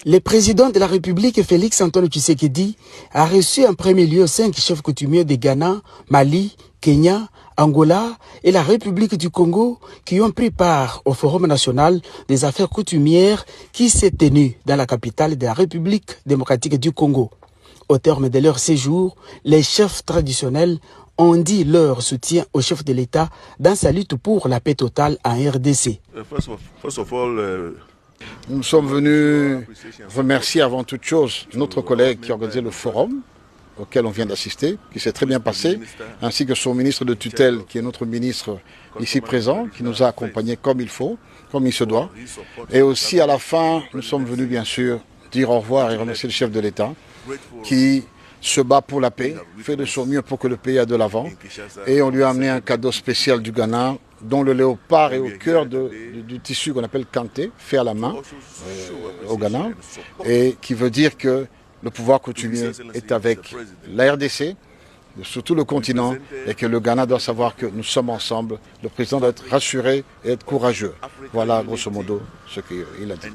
Le président de la République, Félix Antoine Tshisekedi, a reçu en premier lieu 5 chefs coutumiers de Ghana, Mali, Kenya, Angola et la République du Congo qui ont pris part au Forum national des affaires coutumières qui s'est tenu dans la capitale de la République démocratique du Congo. Au terme de leur séjour, les chefs traditionnels ont dit leur soutien au chef de l'État dans sa lutte pour la paix totale en RDC. Nous sommes venus remercier avant toute chose notre collègue qui a organisé le forum auquel on vient d'assister, qui s'est très bien passé, ainsi que son ministre de tutelle, qui est notre ministre ici présent, qui nous a accompagnés comme il faut, comme il se doit. Et aussi à la fin, nous sommes venus bien sûr dire au revoir et remercier le chef de l'État qui se bat pour la paix, fait de son mieux pour que le pays aille de l'avant. Et on lui a amené un cadeau spécial du Ghana, dont le léopard est au cœur du tissu qu'on appelle kanté, fait à la main au Ghana, et qui veut dire que le pouvoir coutumier est avec la RDC, sur tout le continent, et que le Ghana doit savoir que nous sommes ensemble. Le président doit être rassuré et être courageux. Voilà, grosso modo, ce qu'il a dit.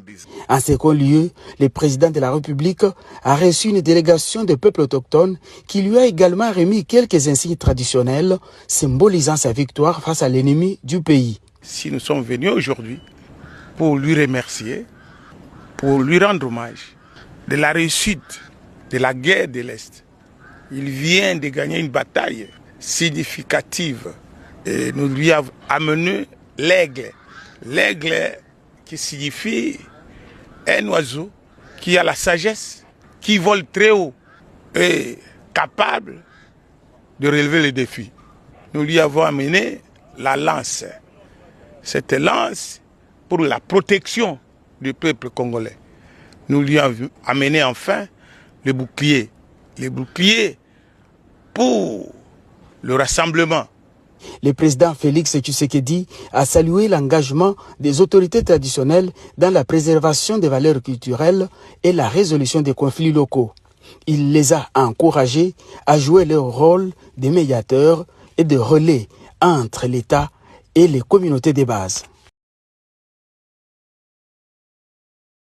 En second lieu, le président de la République a reçu une délégation de peuples autochtones qui lui a également remis quelques insignes traditionnels symbolisant sa victoire face à l'ennemi du pays. Si nous sommes venus aujourd'hui pour lui remercier, pour lui rendre hommage de la réussite de la guerre de l'Est. Il vient de gagner une bataille significative et nous lui avons amené l'aigle. L'aigle qui signifie un oiseau qui a la sagesse, qui vole très haut et capable de relever les défis. Nous lui avons amené la lance. Cette lance pour la protection du peuple congolais. Nous lui avons amené enfin le bouclier. Les boucliers pour le rassemblement. Le président Félix Tshisekedi a salué l'engagement des autorités traditionnelles dans la préservation des valeurs culturelles et la résolution des conflits locaux. Il les a encouragés à jouer leur rôle de médiateurs et de relais entre l'État et les communautés de base.